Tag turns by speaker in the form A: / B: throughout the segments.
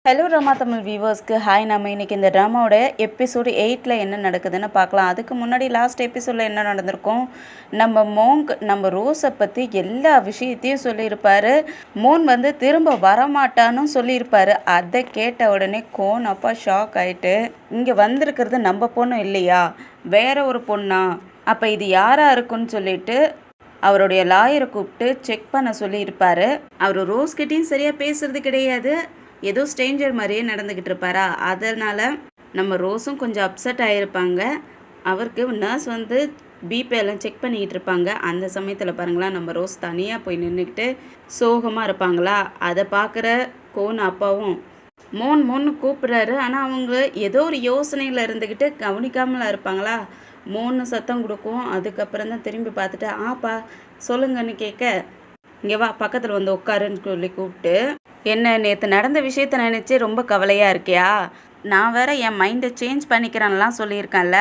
A: Hello drama Tamil வியூவர்ஸ்க்கு hi. நம்ம இன்றைக்கி இந்த ட்ராமாவோட எபிசோடு 8ல் என்ன நடக்குதுன்னு பார்க்கலாம். அதுக்கு முன்னாடி லாஸ்ட் எபிசோடில் என்ன நடந்திருக்கும், நம்ம மோங்க் நம்ம ரோஸை பற்றி எல்லா விஷயத்தையும் சொல்லியிருப்பார். மோன் வந்து திரும்ப வரமாட்டான்னு சொல்லியிருப்பார். அதை கேட்ட உடனே கோன் அப்பா ஷாக் ஆகிட்டு, இங்கே வந்திருக்கிறது நம்ம பொண்ணு இல்லையா, வேற ஒரு பொண்ணா, அப்போ இது யாராக இருக்குன்னு சொல்லிட்டு அவருடைய லாயரை கூப்பிட்டு செக் பண்ண சொல்லியிருப்பார். அவர் ரோஸ்கிட்டையும் சரியாக பேசுறது கிடையாது, ஏதோ ஸ்ட்ரேஞ்சர் மாதிரியே நடந்துக்கிட்டு இருப்பாரா. அதனால் நம்ம ரோஸும் கொஞ்சம் அப்செட் ஆகிருப்பாங்க. அவருக்கு நர்ஸ் வந்து பிபிஎல்லாம் செக் பண்ணிக்கிட்டு இருப்பாங்க. அந்த சமயத்தில் பாருங்களா, நம்ம ரோஸ் தனியாக போய் நின்றுக்கிட்டு சோகமாக இருப்பாங்களா. அதை பார்க்குற கோன் அப்பாவும் மோன்னு கூப்பிட்றாரு. ஆனால் அவங்க ஏதோ ஒரு யோசனையில் இருந்துக்கிட்டு கவனிக்காமலாம் இருப்பாங்களா. மோன்னு சத்தம் கொடுக்கும். அதுக்கப்புறம் தான் திரும்பி பார்த்துட்டு ஆப்பா சொல்லுங்கன்னு கேட்க, இங்கே வா பக்கத்தில் வந்து உட்காருன்னு சொல்லி கூப்பிட்டு, என்ன நேற்று நடந்த விஷயத்த நினச்சி ரொம்ப கவலையாக இருக்கியா, நான் வேற என் மைண்டை சேஞ்ச் பண்ணிக்கிறேன்லாம் சொல்லியிருக்கேன்ல,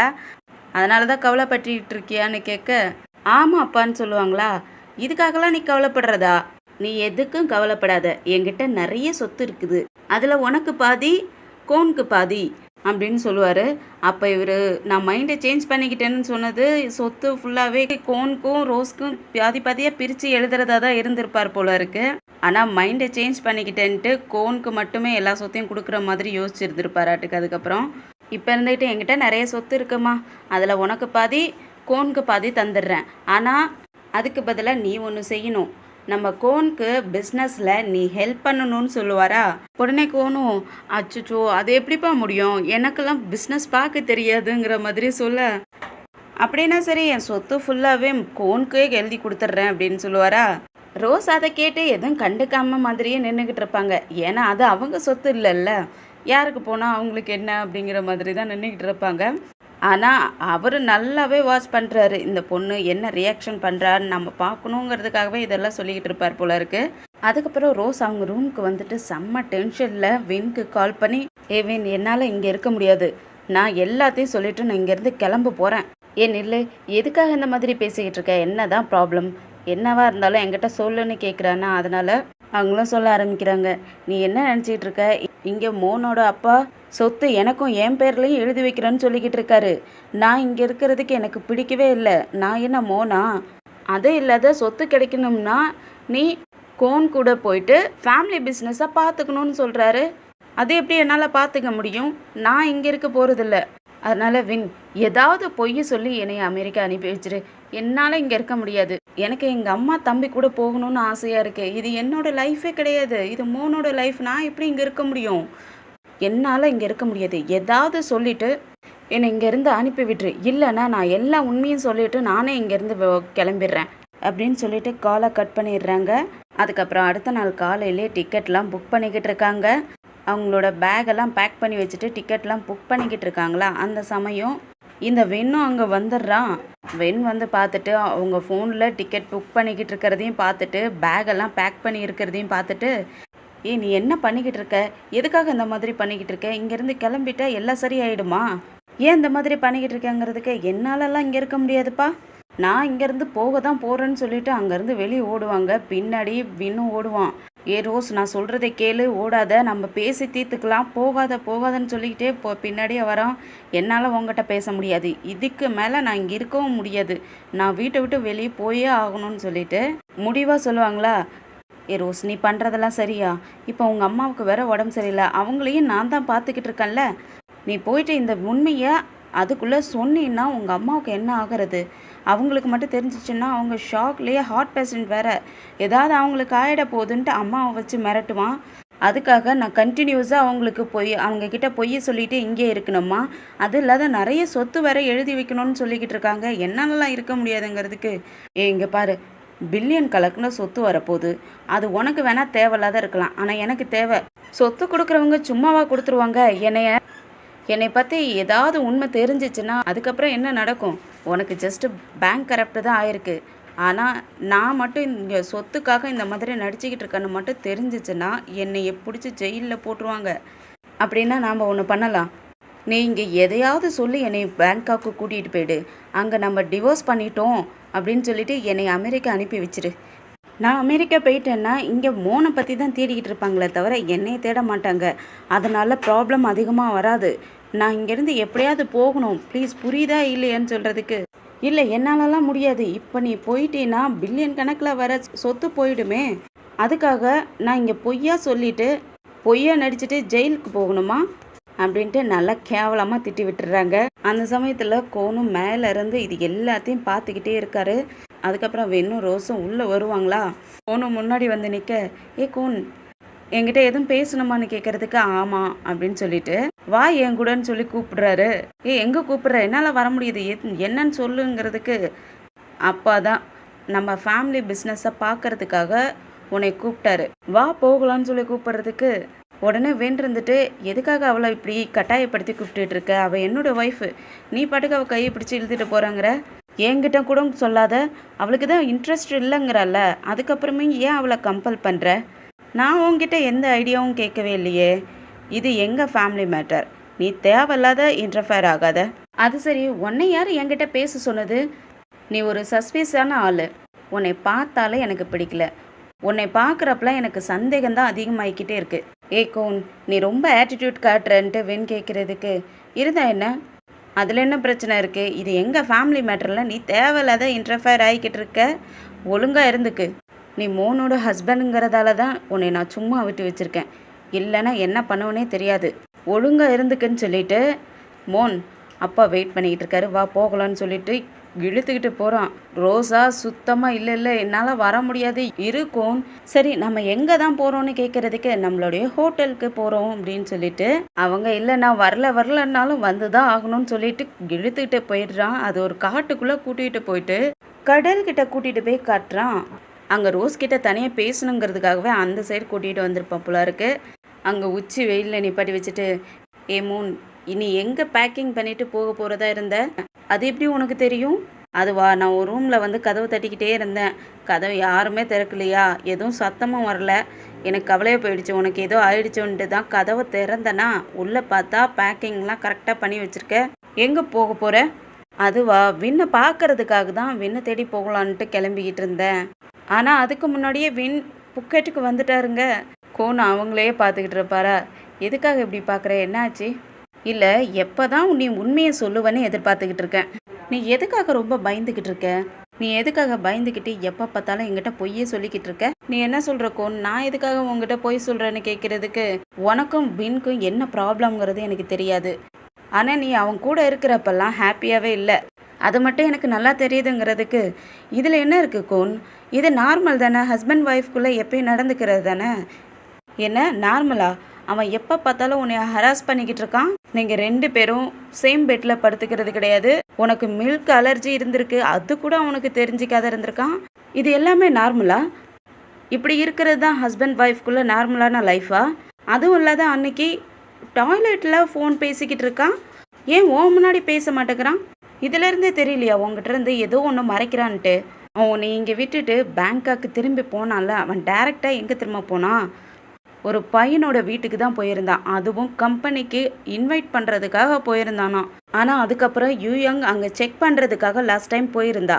A: அதனால தான் கவலைப்பட்டுக்கிட்டு இருக்கியான்னு கேட்க, ஆமாம் அப்பான்னு சொல்லுவாங்களா. இதுக்காகலாம் நீ கவலைப்படுறதா, நீ எதுக்கும் கவலைப்படாத, என்கிட்ட நிறைய சொத்து இருக்குது, அதில் உனக்கு பாதி கோனுக்கு பாதி அப்படின்னு சொல்லுவார். அப்போ இவர் நான் மைண்டை சேஞ்ச் பண்ணிக்கிட்டேன்னு சொன்னது சொத்து ஃபுல்லாகவே கோனுக்கும் ரோஸ்க்கும் பாதி பாதியாக பிரித்து எழுதுறதா தான் இருந்திருப்பார் போல இருக்கு. ஆனால் மைண்டை சேஞ்ச் பண்ணிக்கிட்டேன்ட்டு கோனுக்கு மட்டுமே எல்லா சொத்தையும் கொடுக்குற மாதிரி யோசிச்சுருந்துருப்பாராட்டுக்கு. அதுக்கப்புறம் இப்போ இருந்துக்கிட்டு என்கிட்ட நிறைய சொத்து இருக்குமா, அதில் உனக்கு பாதி கோனுக்கு பாதி தந்துடுறேன், ஆனால் அதுக்கு பதிலாக நீ ஒன்று செய்யணும், நம்ம கோனுக்கு பிஸ்னஸில் நீ ஹெல்ப் பண்ணணும்னு சொல்லுவாரா. உடனே கோனும் அச்சுச்சோ அது எப்படிப்பா முடியும், எனக்கெல்லாம் பிஸ்னஸ் பார்க்க தெரியாதுங்கிற மாதிரி சொல்ல, அப்படின்னா சரி என் சொத்து ஃபுல்லாகவே கோனுக்கே எழுதி கொடுத்துட்றேன் அப்படின்னு சொல்லுவாரா. ரோஸ் அதை கேட்டு எதுவும் கண்டுக்காம மாதிரியே நின்றுக்கிட்டு இருப்பாங்க. ஏன்னா அது அவங்க சொத்து இல்லைல்ல, யாருக்கு போனால் அவங்களுக்கு என்ன அப்படிங்கிற மாதிரி தான் நின்றுக்கிட்டு இருப்பாங்க. ஆனால் அவர் நல்லாவே வாட்ச் பண்ணுறாரு, இந்த பொண்ணு என்ன ரியாக்ஷன் பண்ணுறான்னு நம்ம பார்க்கணுங்கிறதுக்காகவே இதெல்லாம் சொல்லிக்கிட்டு இருப்பார் போல இருக்கு. அதுக்கப்புறம் ரோஸ் அவங்க ரூமுக்கு வந்துட்டு செம்ம டென்ஷனில் வின்க்கு கால் பண்ணி, ஏ வின் என்னால் இங்கே இருக்க முடியாது, நான் எல்லாத்தையும் சொல்லிவிட்டு நான் இங்கேருந்து கிளம்ப போகிறேன், ஏன் இல்லை எதுக்காக இந்த மாதிரி பேசிக்கிட்டு இருக்க, என்ன தான் ப்ராப்ளம், என்னவா இருந்தாலும் என்கிட்ட சொல்லுன்னு கேட்குறானா. அதனால் அவங்களும் சொல்ல ஆரம்பிக்கிறாங்க, நீ என்ன நினச்சிக்கிட்டு இருக்க, இங்கே மோனோட அப்பா சொத்து எனக்கும் என் பேர்லையும் எழுதி வைக்கிறேன்னு சொல்லிக்கிட்டு இருக்காரு, நான் இங்கே இருக்கிறதுக்கு எனக்கு பிடிக்கவே இல்லை, நான் என்ன மோனா, அது இல்லாத சொத்து கிடைக்கணும்னா நீ கோன் கூட போயிட்டு ஃபேமிலி பிஸ்னஸாக பார்த்துக்கணும்னு சொல்கிறாரு, அது எப்படி என்னால் பார்த்துக்க முடியும், நான் இங்கே இருக்க போகிறதில்ல, அதனால் வின் ஏதாவது பொய் சொல்லி என்னை அமெரிக்கா அனுப்பி வச்சிரு, என்னால் இங்கே இருக்க முடியாது, எனக்கு எங்கள் அம்மா தம்பி கூட போகணும்னு ஆசையாக இருக்குது, இது என்னோட லைஃபே கிடையாது, இது மோனோட லைஃப், நான் எப்படி இங்கே இருக்க முடியும், என்னால் இங்கே இருக்க முடியாது, ஏதாவது சொல்லிவிட்டு என்னை இங்கேருந்து அனுப்பி விட்டுரு, இல்லைன்னா நான் எல்லா உண்மையும் சொல்லிவிட்டு நானே இங்கேருந்து கிளம்பிடுறேன் அப்படின்னு சொல்லிட்டு காலை கட் பண்ணிடுறாங்க. அதுக்கப்புறம் அடுத்த நாள் காலையிலே டிக்கெட்லாம் புக் பண்ணிக்கிட்டு இருக்காங்க. அவங்களோட பேக்கெல்லாம் பேக் பண்ணி வச்சுட்டு டிக்கெட்லாம் புக் பண்ணிக்கிட்டு இருக்காங்களா. அந்த சமயம் இந்த வென்னும் அங்கே வந்துடுறான். வென் வந்து பார்த்துட்டு அவங்க ஃபோனில் டிக்கெட் புக் பண்ணிக்கிட்டு இருக்கிறதையும் பார்த்துட்டு பேக்கெல்லாம் பேக் பண்ணி இருக்கிறதையும் பார்த்துட்டு, ஏ நீ என்ன பண்ணிக்கிட்டு இருக்க, எதுக்காக இந்த மாதிரி பண்ணிக்கிட்டு இருக்க, இங்கேருந்து கிளம்பிட்டா எல்லாம் சரியாயிடுமா, ஏன் இந்த மாதிரி பண்ணிக்கிட்டு இருக்கேங்கிறதுக்கு, என்னாலலாம் இங்கே இருக்க முடியாதுப்பா, நான் இங்கேருந்து போக தான் போகிறேன்னு சொல்லிட்டு அங்கேருந்து வெளியே ஓடுவாங்க. பின்னாடி வின்னும் ஓடுவான், ஏ ரோஸ் நான் சொல்கிறதை கேளு, ஓடாத, நம்ம பேசி தீர்த்துக்கலாம், போகாதன்னு சொல்லிக்கிட்டே பின்னாடியே வரோம், என்னால் உங்ககிட்ட பேச முடியாது, இதுக்கு மேலே நான் இங்கே இருக்கவும் முடியாது, நான் வீட்டை விட்டு வெளியே போயே ஆகணும்னு சொல்லிட்டு முடிவாக சொல்லுவாங்களா. ஏ ரோஸ் நீ பண்ணுறதெல்லாம் சரியா, இப்போ உங்கள் அம்மாவுக்கு வேற உடம்பு சரியில்லை, அவங்களையும் நான் தான் பார்த்துக்கிட்டு இருக்கேன்ல, நீ போயிட்டு இந்த உண்மையை அதுக்குள்ளே சொன்னீன்னா உங்கள் அம்மாவுக்கு என்ன ஆகிறது, அவங்களுக்கு மட்டும் தெரிஞ்சிச்சுன்னா அவங்க ஷாக்லேயே ஹார்ட் பேஷண்ட் வேறு, ஏதாவது அவங்களுக்கு ஆகிட போகுதுன்ட்டு அம்மாவை வச்சு மிரட்டுவான், அதுக்காக நான் கண்டினியூஸாக அவங்களுக்கு அவங்கக்கிட்ட பொய் சொல்லிவிட்டு இங்கே இருக்கணுமா, அது இல்லாத நிறைய சொத்து வேற எழுதி வைக்கணும்னு சொல்லிக்கிட்டு இருக்காங்க, என்னாலலாம் இருக்க முடியாதுங்கிறதுக்கு, இங்கே பாரு பில்லியன் கணக்குன்னு சொத்து வரப்போகுது, அது உனக்கு வேணால் தேவையில்லாத இருக்கலாம், ஆனால் எனக்கு தேவை, சொத்து கொடுக்குறவங்க சும்மாவா கொடுத்துருவாங்க, என்னை பற்றி ஏதாவது உண்மை தெரிஞ்சிச்சுன்னா அதுக்கப்புறம் என்ன நடக்கும், உனக்கு ஜஸ்ட்டு பேங்க் கரப்ட் தான் ஆயிருக்கு, ஆனால் நான் மட்டும் இங்கே சொத்துக்காக இந்த மாதிரி நடிச்சுக்கிட்டு இருக்கேன்னு மட்டும் தெரிஞ்சிச்சுன்னா என்னையை பிடிச்சி ஜெயிலில் போட்டுருவாங்க, அப்படின்னா நாம் ஒன்று பண்ணலாம், நீ இங்கே எதையாவது சொல்லி என்னை பேங்காக்கு கூட்டிகிட்டு போயிடு, அங்கே நம்ம டிவோர்ஸ் பண்ணிட்டோம் அப்படின்னு சொல்லிட்டு என்னை அமெரிக்கா அனுப்பி வச்சிரு, நான் அமெரிக்கா போயிட்டேன்னா இங்கே மோனை பற்றி தான் தேடிக்கிட்டு இருப்பாங்களே தவிர என்னைய தேட மாட்டாங்க. அதனால ப்ராப்ளம் அதிகமாக வராது. நான் இங்கேருந்து எப்படியாவது போகணும். ப்ளீஸ் புரியுதா இல்லையான்னு சொல்கிறதுக்கு. இல்லை என்னாலலாம் முடியாது. இப்போ நீ போயிட்டீன்னா பில்லியன் கணக்கில் வர சொத்து போயிடுமே. அதுக்காக நான் இங்கே பொய்யா சொல்லிட்டு பொய்யா நடிச்சுட்டு ஜெயிலுக்கு போகணுமா அப்படின்ட்டு நல்லா கேவலமாக திட்டி விட்டுறாங்க. அந்த சமயத்தில் கோனும் மேலே இருந்து இது எல்லாத்தையும் பார்த்துக்கிட்டே இருக்காரு. அதுக்கப்புறம் வெண்ணும் ரோஸும் உள்ளே வருவாங்களா. கோனும் முன்னாடி வந்து நிற்க, ஏ கோன் என்கிட்ட எதுவும் பேசணுமான்னு கேட்கறதுக்கு ஆமாம் அப்படின்னு சொல்லிட்டு வா என் கூடன்னு சொல்லி கூப்பிடுறாரு. எங்கே கூப்பிடுற, என்னால் வர முடியுது, என்னன்னு சொல்லுங்கிறதுக்கு அப்பா தான் நம்ம ஃபேமிலி பிஸ்னஸை பார்க்கறதுக்காக உன்னை கூப்பிட்டாரு, வா போகலான்னு சொல்லி கூப்பிடுறதுக்கு உடனே வேண்டிருந்துட்டு எதுக்காக அவளை இப்படி கட்டாயப்படுத்தி கூப்பிட்டுட்டு இருக்க, அவள் என்னோட ஒய்ஃபு, நீ பாட்டுக்கு அவள் கையை பிடிச்சி இழுத்துட்டு போகிறாங்கிற, என்கிட்ட கூட சொல்லாத, அவளுக்கு தான் இன்ட்ரெஸ்ட் இல்லைங்கிறல்ல, அதுக்கப்புறமே ஏன் அவளை கம்பல் பண்ணுற, நான் உங்ககிட்ட எந்த ஐடியாவும் கேட்கவே இல்லையே, இது எங்கள் ஃபேமிலி மேட்டர், நீ தேவையில்லாத இன்டர்ஃபேர் ஆகாத. அது சரி, உன்னை யார் என்கிட்ட பேச சொன்னது, நீ ஒரு சஸ்பீஸான ஆள், உன்னை பார்த்தாலே எனக்கு பிடிக்கல, உன்னை பார்க்குறப்பெல்லாம் எனக்கு சந்தேகம்தான் அதிகமாகிக்கிட்டே இருக்குது. கோன் நீ ரொம்ப ஆட்டிடியூட் காட்டுறன்ட்டு வென் கேட்குறதுக்கு இருந்தா என்ன, அதில் என்ன பிரச்சனை இருக்குது, இது எங்கள் ஃபேமிலி மேட்டரில் நீ தேவையில்லாத இன்டர்ஃபேர் ஆகிக்கிட்டு இருக்க, ஒழுங்காக இருந்துக்கு, நீ மோனோட ஹஸ்பண்டுங்கிறதால தான் உன்னை நான் சும்மா விட்டு வச்சுருக்கேன், இல்லைன்னா என்ன பண்ணுவனே தெரியாது, ஒழுங்காக இருந்துக்குன்னு சொல்லிட்டு மோன் அப்பா வெயிட் பண்ணிக்கிட்டு இருக்காரு, வா போகலான்னு சொல்லிட்டு இழுத்துக்கிட்டு போகிறான். ரோஸா சுத்தமாக இல்லை என்னால் வர முடியாது இருக்கும். சரி நம்ம எங்கே தான் போகிறோன்னு கேட்குறதுக்கு நம்மளுடைய ஹோட்டலுக்கு போகிறோம் அப்படின்னு சொல்லிட்டு அவங்க இல்லை நான் வரலன்னாலும் வந்து தான் ஆகணும்னு சொல்லிட்டு இழுத்துக்கிட்டு போயிடுறான். அது ஒரு காட்டுக்குள்ளே கூட்டிகிட்டு போயிட்டு கடல்கிட்ட கூட்டிகிட்டு போய் காட்டுறான். அங்கே ரோஸ் கிட்ட தனியாக பேசணுங்கிறதுக்காகவே அந்த சைடு கூட்டிகிட்டு வந்திருப்பான் போல இருக்கு. அங்கே உச்சி வெயிலில் நிப்பாட்டி வச்சுட்டு, மூன் இனி எங்கே பேக்கிங் பண்ணிட்டு போக போகிறதா இருந்த, அது எப்படி உனக்கு தெரியும், அதுவா நான் ஒரு ரூமில் வந்து கதவை தட்டிக்கிட்டே இருந்தேன், கதவை யாருமே திறக்கலையா, எதுவும் சத்தமும் வரல, எனக்கு கவலையாக போயிடுச்சு, உனக்கு ஏதோ ஆயிடுச்சுன்ட்டு தான் கதவை திறந்தனா உள்ளே பார்த்தா பேக்கிங்லாம் கரெக்டாக பண்ணி வச்சுருக்க, எங்கே போக போகிற, அதுவா வின்னை பார்க்கறதுக்காக தான் வின்னை தேடி போகலான்ட்டு கிளம்பிக்கிட்டு இருந்தேன், ஆனால் அதுக்கு முன்னாடியே வின் புக்கெட்டுக்கு வந்துட்டாருங்க. கோன் அவங்களையே பார்த்துக்கிட்டு இருப்பாரா, எதுக்காக இப்படி பார்க்குற, என்னாச்சு, இல்லை எப்போ தான் நீ உண்மையை சொல்லுவேன்னு எதிர்பார்த்துக்கிட்டு இருக்கேன், நீ எதுக்காக ரொம்ப பயந்துக்கிட்டு இருக்க, நீ எதுக்காக பயந்துக்கிட்டு எப்போ பார்த்தாலும் என்கிட்ட பொய்யே சொல்லிக்கிட்டு இருக்க, நீ என்ன சொல்கிற கோன், நான் எதுக்காக உங்ககிட்ட பொய் சொல்கிறேன்னு கேட்குறதுக்கு உனக்கும் பின்க்கும் என்ன ப்ராப்ளம்ங்கிறது எனக்கு தெரியாது, ஆனால் நீ அவன் கூட இருக்கிறப்பெல்லாம் ஹாப்பியாகவே இல்லை, அது மட்டும் எனக்கு நல்லா தெரியுதுங்கிறதுக்கு இதில் என்ன இருக்குது கோன், இது நார்மல் தானே, ஹஸ்பண்ட் ஒய்ஃப்குள்ளே எப்பயும் நடந்துக்கிறது தானே, என்ன நார்மலா, அவன் எப்போ பார்த்தாலும் உன்னை ஹராஸ் பண்ணிக்கிட்டு இருக்கான், நீங்கள் 2 பேரும் சேம் பெட்டில் படுத்துக்கிறது கிடையாது, உனக்கு மில்க் அலர்ஜி இருந்திருக்கு, அது கூட அவனுக்கு தெரிஞ்சிக்காத இருந்திருக்கான், இது எல்லாமே நார்மலா, இப்படி இருக்கிறது தான் ஹஸ்பண்ட் ஒய்ஃப்குள்ளே நார்மலான லைஃபா, அதுவும் இல்லாத அன்னைக்கு டாய்லெட்டில் ஃபோன் பேசிக்கிட்டு இருக்கான், ஏன் ஓ முன்னாடி பேச மாட்டேங்கிறான், இதிலேருந்தே தெரியலையா உங்ககிட்ட இருந்து ஏதோ ஒன்று மறைக்கிறான்ட்டு, அவன் உன்னை இங்கே விட்டுட்டு பேங்காக்கு திரும்பி போனான்ல, அவன் டைரெக்டாக எங்கே திரும்ப போனான், ஒரு பையனோட வீட்டுக்கு தான் போயிருந்தான், அதுவும் கம்பெனிக்கு இன்வைட் பண்ணுறதுக்காக போயிருந்தானா, ஆனால் அதுக்கப்புறம் யூயங் அங்கே செக் பண்ணுறதுக்காக லாஸ்ட் டைம் போயிருந்தா,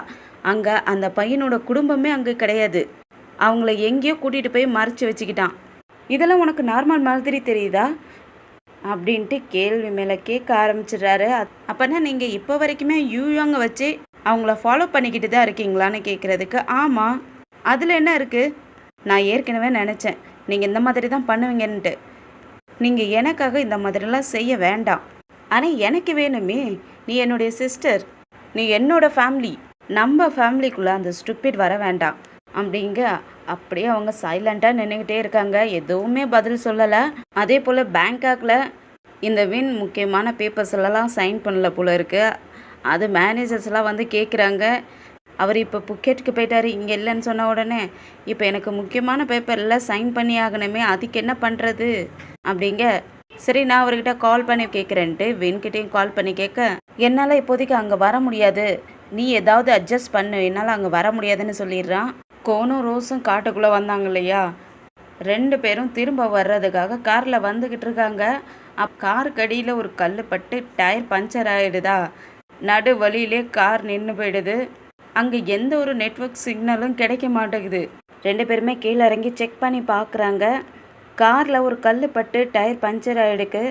A: அங்கே அந்த பையனோட குடும்பமே அங்கே கிடையாது, அவங்கள எங்கேயோ கூட்டிகிட்டு போய் மறைச்சி வச்சுக்கிட்டான், இதெல்லாம் உனக்கு நார்மல் மாதிரி தெரியுதா அப்படின்ட்டு கேள்வி மேலே கேட்க ஆரம்பிச்சிடுறாரு. அப்போனா நீங்கள் இப்போ வரைக்குமே யூயங்கை வச்சு அவங்கள ஃபாலோ பண்ணிக்கிட்டு தான் இருக்கீங்களான்னு கேட்குறதுக்கு ஆமாம், அதில் என்ன இருக்குது, நான் ஏற்கனவே நினச்சேன் நீங்கள் இந்த மாதிரி தான் பண்ணுவீங்கன்ட்டு, நீங்கள் எனக்காக இந்த மாதிரிலாம் செய்ய வேண்டாம், ஆனால் எனக்கு வேணுமே, நீ என்னுடைய சிஸ்டர், நீ என்னோடய ஃபேமிலி, நம்ம ஃபேமிலிக்குள்ளே அந்த ஸ்டூபிட் வர வேண்டாம் அப்படிங்க. அப்படியே அவங்க சைலண்ட்டாக நின்றுக்கிட்டே இருக்காங்க, எதுவுமே பதில் சொல்லலை. அதே போல் பேங்காக்கில் இந்த வின் முக்கியமான பேப்பர்ஸ்லாம் சைன் பண்ணல போல இருக்குது, அது மேனேஜர்ஸ்லாம் வந்து கேட்குறாங்க, அவர் இப்போ புக்கெட்டுக்கு போயிட்டார் இங்கே இல்லைன்னு சொன்ன உடனே, இப்போ எனக்கு முக்கியமான பேப்பரில் சைன் பண்ணி ஆகணுமே, அதுக்கு என்ன பண்ணுறது அப்படிங்க. சரி நான் அவர்கிட்ட கால் பண்ணி கேட்குறேன்ட்டு வென்கிட்டையும் கால் பண்ணி கேட்க, என்னால் இப்போதைக்கு அங்கே வர முடியாது, நீ ஏதாவது அட்ஜஸ்ட் பண்ணு, என்னால் அங்கே வர முடியாதுன்னு சொல்லிடுறான். கோனும் ரோஸும் காட்டுக்குள்ளே வந்தாங்க இல்லையா, 2 பேரும் திரும்ப வர்றதுக்காக காரில் வந்துக்கிட்டு இருக்காங்க. காருக்கு அடியில் ஒரு கல் பட்டு டயர் பஞ்சர் ஆகிடுதா, நடு வழியிலே கார் நின்று போயிடுது, அங்கே எந்த ஒரு நெட்வொர்க் சிக்னலும் கிடைக்க மாட்டேங்குது. 2 பேருமே கீழே இறங்கி செக் பண்ணி பார்க்குறாங்க. காரில் ஒரு கல் பட்டு டயர் பஞ்சர் ஆகிடுக்கு.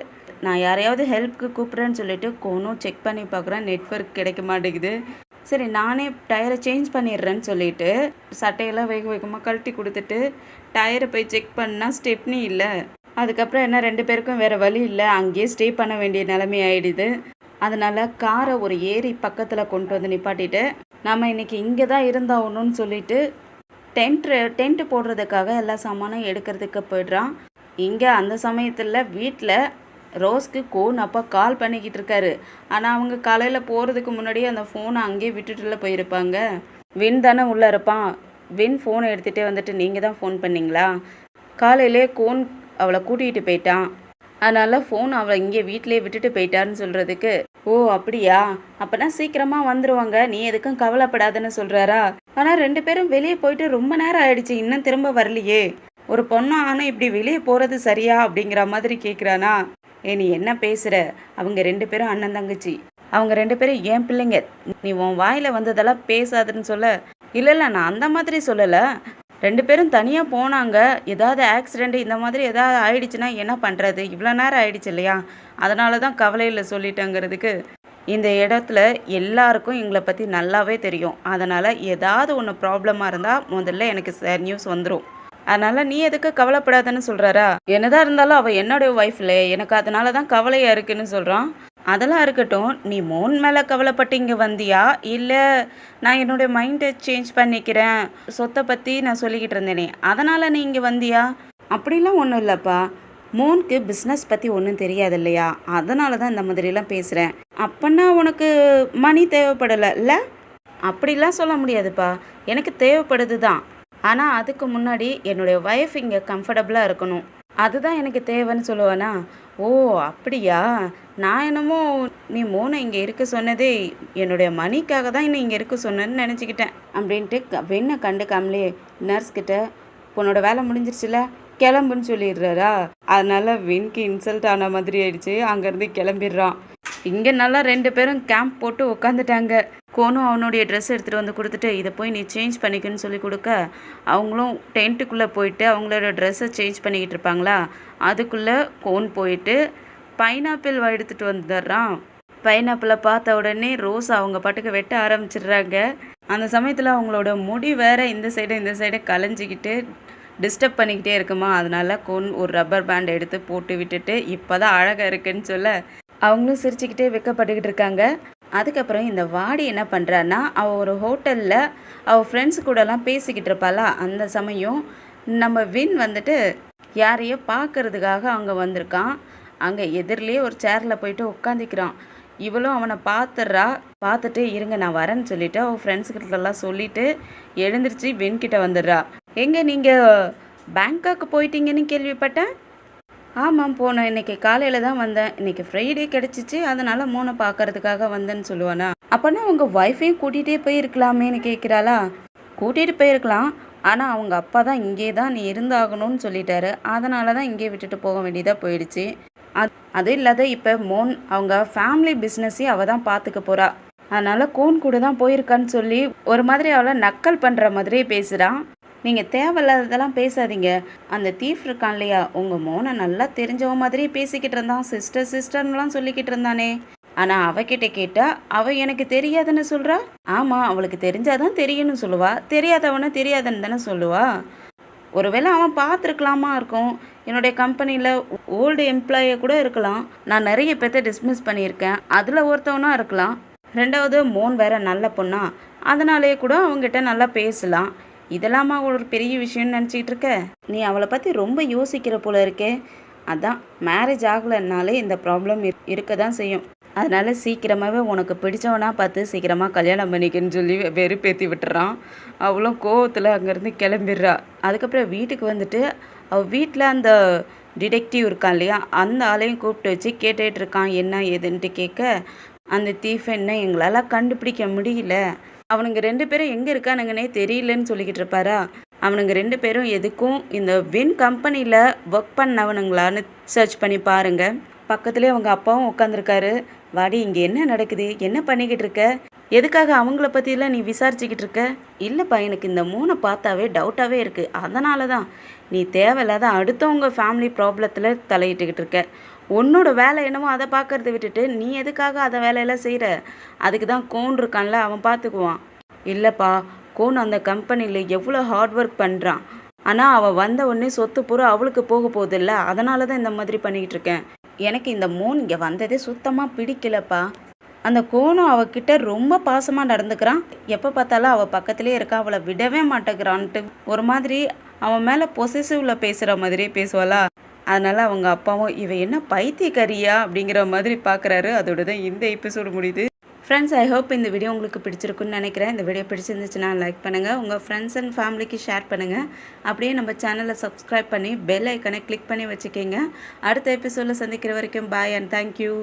A: நான் யாரையாவது ஹெல்ப்புக்கு கூப்பிட்றேன்னு சொல்லிட்டு கோனும் செக் பண்ணி பார்க்குறேன். நெட்வொர்க் கிடைக்க மாட்டேங்குது. சரி நானே டயரை சேஞ்ச் பண்ணிடுறேன்னு சொல்லிட்டு சட்டையெல்லாம் வேக வேகமாக கழட்டி கொடுத்துட்டு டயரை போய் செக் பண்ணால் ஸ்டெப்னி இல்லை. அதுக்கப்புறம் என்ன 2 பேருக்கும் வேறு வழி இல்லை, அங்கேயே ஸ்டே பண்ண வேண்டிய நிலைமை ஆகிடுது. அதனால் காரை ஒரு ஏரி பக்கத்தில் கொண்டு வந்து நிப்பாட்டிட்டு நம்ம இன்றைக்கி இங்கே தான் இருந்தாகணும்னு சொல்லிட்டு டென்ட்டு போடுறதுக்காக எல்லா சாமானும் எடுக்கிறதுக்கு போய்ட்றான். இங்கே அந்த சமயத்தில் வீட்டில் ரோஸ்க்கு கோன் அப்பா கால் பண்ணிக்கிட்டு இருக்காரு. ஆனால் அவங்க காலையில் போகிறதுக்கு முன்னாடியே அந்த ஃபோனை அங்கேயே விட்டுட்டுல போயிருப்பாங்க. வின் தானே உள்ளே இருப்பான். வின் ஃபோனை எடுத்துகிட்டே வந்துட்டு நீங்கள் தான் ஃபோன் பண்ணிங்களா? காலையிலே கோன் அவளை கூட்டிகிட்டு போயிட்டான், அதனால் ஃபோன் அவளை இங்கே வீட்டிலே விட்டுட்டு போயிட்டான்னு சொல்கிறதுக்கு, ஓ அப்படியா, அப்போனா சீக்கிரமாக வந்துடுவாங்க, நீ எதுக்கும் கவலைப்படாதுன்னு சொல்கிறாரா? ஆனால் 2 பேரும் வெளியே போயிட்டு ரொம்ப நேரம் ஆயிடுச்சு, இன்னும் திரும்ப வரலையே. ஒரு பொண்ணு ஆனால் இப்படி வெளியே போகிறது சரியா அப்படிங்கிற மாதிரி கேட்குறானா? நீ என்ன பேசுகிற? அவங்க 2 பேரும் அண்ணன் தங்கச்சி, அவங்க 2 பேரும் என் பிள்ளைங்க, நீ உன் வாயில் வந்ததெல்லாம் பேசாதுன்னு சொல்ல. இல்லை நான் அந்த மாதிரி சொல்லலை, 2 பேரும் தனியாக போனாங்க, ஏதாவது ஆக்சிடெண்ட் இந்த மாதிரி ஏதாவது ஆயிடுச்சுன்னா என்ன பண்ணுறது, இவ்வளோ நேரம் ஆயிடுச்சு இல்லையா, அதனால தான் கவலையில் சொல்லிட்டேங்கிறதுக்கு, இந்த இடத்துல எல்லாருக்கும் எங்களை பற்றி நல்லாவே தெரியும், அதனால் ஏதாவது ஒன்று ப்ராப்ளமாக இருந்தால் முதல்ல எனக்கு நியூஸ் வந்துடும், அதனால் நீ எதுக்கு கவலைப்படாதன்னு சொல்கிறாரா? என்னதான் இருந்தாலும் அவள் என்னுடைய ஒய்ஃப்ல, எனக்கு அதனால தான் கவலையாக இருக்குன்னு சொல்கிறான். அதெல்லாம் இருக்கட்டும், நீ மோன் மேலே கவலைப்பட்டு இங்கே வந்தியா, இல்லை நான் என்னுடைய மைண்டை சேஞ்ச் பண்ணிக்கிறேன், சொத்தை பற்றி நான் சொல்லிக்கிட்டு இருந்தேனே அதனால் நீ இங்கே வந்தியா? அப்படிலாம் ஒன்றும் இல்லைப்பா, மோனுக்கு பிஸ்னஸ் பற்றி ஒன்றும் தெரியாது இல்லையா, அதனால தான் இந்த மாதிரிலாம் பேசுகிறேன். அப்போன்னா உனக்கு மணி தேவைப்படலை இல்லை? அப்படிலாம் சொல்ல முடியாதுப்பா, எனக்கு தேவைப்படுது தான், ஆனால் அதுக்கு முன்னாடி என்னுடைய ஒய்ஃப் இங்கே கம்ஃபர்டபுளாக இருக்கணும், அதுதான் எனக்கு தேவைன்னு சொல்லுவேனா? ஓ அப்படியா, நான் என்னமோ நீ மோனை இங்கே இருக்க சொன்னதே என்னுடைய மணிக்காக தான் இன்னும் இங்கே இருக்க சொன்னேன்னு நினச்சிக்கிட்டேன் அப்படின்ட்டு வெண்ணை கண்டுக்காமலே நர்ஸ்கிட்ட உன்னோட வேலை முடிஞ்சிருச்சுல கிளம்புன்னு சொல்லிடுறாரா? அதனால வின்க்கு இன்சல்ட் ஆன மாதிரி ஆயிடுச்சு, அங்கேருந்து கிளம்பிடுறான். இங்கே நல்லா 2 பேரும் கேம்ப் போட்டு உட்காந்துட்டாங்க. கோனும் அவனுடைய ட்ரெஸ் எடுத்துகிட்டு வந்து கொடுத்துட்டு இதை போய் நீ சேஞ்ச் பண்ணிக்கன்னு சொல்லி கொடுக்க, அவங்களும் டென்ட்டுக்குள்ளே போயிட்டு அவங்களோட ட்ரெஸ்ஸை சேஞ்ச் பண்ணிக்கிட்டு இருப்பாங்களா, அதுக்குள்ளே கோன் போயிட்டு பைனாப்பிள் எடுத்துகிட்டு வந்துடுறான். பைனாப்பிளை பார்த்த உடனே ரோஸ் அவங்க பாட்டுக்கு வெட்ட ஆரம்பிச்சிடுறாங்க. அந்த சமயத்தில் அவங்களோட முடி வேற இந்த சைடு கலைஞ்சிக்கிட்டு டிஸ்டர்ப் பண்ணிக்கிட்டே இருக்குமா, அதனால கோன் ஒரு ரப்பர் பேண்ட் எடுத்து போட்டு விட்டுட்டு இப்போ தான் அழகாக இருக்குன்னு சொல்ல அவங்களும் சிரிச்சுக்கிட்டே வெக்கப்பட்டுக்கிட்டு இருக்காங்க. அதுக்கப்புறம் இந்த வாடி என்ன பண்ணுறான்னா, அவள் ஒரு ஹோட்டலில் அவள் ஃப்ரெண்ட்ஸு கூடலாம் பேசிக்கிட்டு இருப்பாளா, அந்த சமயம் நம்ம வின் வந்துட்டு யாரையோ பார்க்கறதுக்காக அங்கே வந்திருக்கான். அங்கே எதிரிலே ஒரு சேரில் போயிட்டு உட்காந்துக்கிறான். இவளும் அவனை பார்த்துட்டு இருங்க நான் வரேன்னு சொல்லிவிட்டு அவள் ஃப்ரெண்ட்ஸுக்கிட்டலாம் சொல்லிவிட்டு எழுந்திரிச்சு வின்கிட்ட வந்துடுறா. எங்கே நீங்கள் பேங்காக்கு போயிட்டீங்கன்னு கேள்விப்பட்டேன். ஆமாம் போனேன், இன்றைக்கி காலையில் தான் வந்தேன், இன்றைக்கி ஃப்ரைடே கிடச்சிச்சு, அதனால் மோனை பார்க்கறதுக்காக வந்தேன்னு சொல்லுவானா? அப்போனா உங்கள் ஒய்ஃபையும் கூட்டிகிட்டே போயிருக்கலாமேன்னு கேட்குறாளா? கூட்டிகிட்டு போயிருக்கலாம், ஆனால் அவங்க அப்பா தான் இங்கே தான் நீ இருந்தாகணும்னு சொல்லிட்டாரு, அதனால தான் இங்கே விட்டுட்டு போக வேண்டியதாக போயிடுச்சு. அது இல்லாத இப்போ மோன் அவங்க ஃபேமிலி பிஸ்னஸையும் அவள் தான் பார்த்துக்க போகிறா, அதனால் கோன் கூட தான் போயிருக்கான்னு சொல்லி ஒரு மாதிரி அவளை நக்கல் பண்ணுற மாதிரியே பேசுகிறான். நீங்கள் தேவையில்லாததெல்லாம் பேசாதீங்க, அந்த தீஃப் இருக்கான் இல்லையா, உங்கள் மோனை நல்லா தெரிஞ்சவ மாதிரி பேசிக்கிட்டு இருந்தான், சிஸ்டர்லாம் சொல்லிக்கிட்டு இருந்தானே, ஆனால் அவகிட்ட கேட்டால் அவள் எனக்கு தெரியாதுன்னு சொல்கிறா. ஆமாம், அவளுக்கு தெரிஞ்சாதான் தெரியும்னு சொல்லுவா, தெரியாதவனை தெரியாதுன்னு தானே சொல்லுவா. ஒருவேளை அவன் பார்த்துருக்கலாமா இருக்கும், என்னுடைய கம்பெனியில் ஓல்டு எம்ப்ளாயை கூட இருக்கலாம், நான் நிறைய பேர்த்த டிஸ்மிஸ் பண்ணியிருக்கேன், அதில் ஒருத்தவனாக இருக்கலாம். 2வது மோன் வேற நல்ல பொண்ணா, அதனாலேயே கூட அவங்ககிட்ட நல்லா பேசலாம். இதெல்லாமா ஒரு பெரிய விஷயம்னு நினச்சிக்கிட்டு இருக்க, நீ அவளை பற்றி ரொம்ப யோசிக்கிற போல இருக்கே. அதான் மேரேஜ் ஆகலைன்னாலே இந்த ப்ராப்ளம் இருக்க தான் செய்யும், அதனால் சீக்கிரமாகவே உனக்கு பிடிச்சவனா பார்த்து சீக்கிரமாக கல்யாணம் பண்ணிக்கன்னு சொல்லி வெறுப்பேற்றி விட்டுறான். அவளும் கோவத்தில் அங்கேருந்து கிளம்பிடுறா. அதுக்கப்புறம் வீட்டுக்கு வந்துட்டு அவள் வீட்டில் அந்த டிடெக்டிவ் இருக்கான் இல்லையா, அந்த ஆளையும் கூப்பிட்டு வச்சு கேட்டுட்டு இருக்கான் என்ன ஏதுன்ட்டு கேட்க, அந்த தீஃப் என்ன எங்களால் கண்டுபிடிக்க முடியல, அவனுங்க 2 பேரும் எங்கே இருக்கானுங்கன்னே தெரியலன்னு சொல்லிக்கிட்டு இருப்பாரா. அவனுங்க 2 பேரும் எதுக்கும் இந்த வின் கம்பெனியில் ஒர்க் பண்ணவனுங்களான்னு சர்ச் பண்ணி பாருங்கள். பக்கத்துலேயே அவங்க அப்பாவும் உட்காந்துருக்காரு. வாடி, இங்கே என்ன நடக்குது, என்ன பண்ணிக்கிட்டு இருக்க, எதுக்காக அவங்கள பற்றிலாம் நீ விசாரிச்சுக்கிட்டு இருக்க? இல்லைப்பா, எனக்கு இந்த மூணை பார்த்தாவே டவுட்டாகவே இருக்குது. அதனால தான் நீ தேவையில்லாத அடுத்தவங்க ஃபேமிலி ப்ராப்ளத்தில் தலையிட்டுக்கிட்டு இருக்க. உன்னோட வேலை என்னமோ அதை பார்க்கறத விட்டுட்டு நீ எதுக்காக அதை வேலையெல்லாம் செய்கிற? அதுக்கு தான் கோன் இருக்கான்ல, அவன் பார்த்துக்குவான். இல்லைப்பா, கோன் அந்த கம்பெனியில் எவ்வளோ ஹார்ட் ஒர்க் பண்ணுறான். ஆனால் அவள் வந்த உடனே சொத்து பூரா அவளுக்கு போக போகுதில்ல, அதனால தான் இந்த மாதிரி பண்ணிக்கிட்டு இருக்கேன். எனக்கு இந்த மோன் இங்கே வந்ததே சுத்தமாக பிடிக்கலப்பா. அந்த கோனும் அவகிட்ட ரொம்ப பாசமாக நடந்துக்கிறான். எப்போ பார்த்தாலும் அவள் பக்கத்துலேயே இருக்கா, அவளை விடவே மாட்டேங்கிறான்ட்டு ஒரு மாதிரி அவன் மேலே பொசசிவில் பேசுகிற மாதிரியே பேசுவாளா. அதனால் அவங்க அப்பாவும் இவ என்ன பைத்தியக்காரியா அப்படிங்கிற மாதிரி பார்க்குறாரு. அதோட தான் இந்த எபிசோடு முடியுது. ஃப்ரெண்ட்ஸ், ஐ ஹோப் இந்த வீடியோ உங்களுக்கு பிடிச்சிருக்குன்னு நினைக்கிறேன். இந்த வீடியோ பிடிச்சிருந்துச்சுன்னா லைக் பண்ணுங்கள், உங்கள் ஃப்ரெண்ட்ஸ் அண்ட் ஃபேமிலிக்கு ஷேர் பண்ணுங்கள். அப்படியே நம்ம சேனலை சப்ஸ்கிரைப் பண்ணி பெல் ஐக்கனை கிளிக் பண்ணி வச்சுக்கிங்க. அடுத்த எபிசோடில் சந்திக்கிற வரைக்கும் பாய் அண்ட் தேங்க்யூ.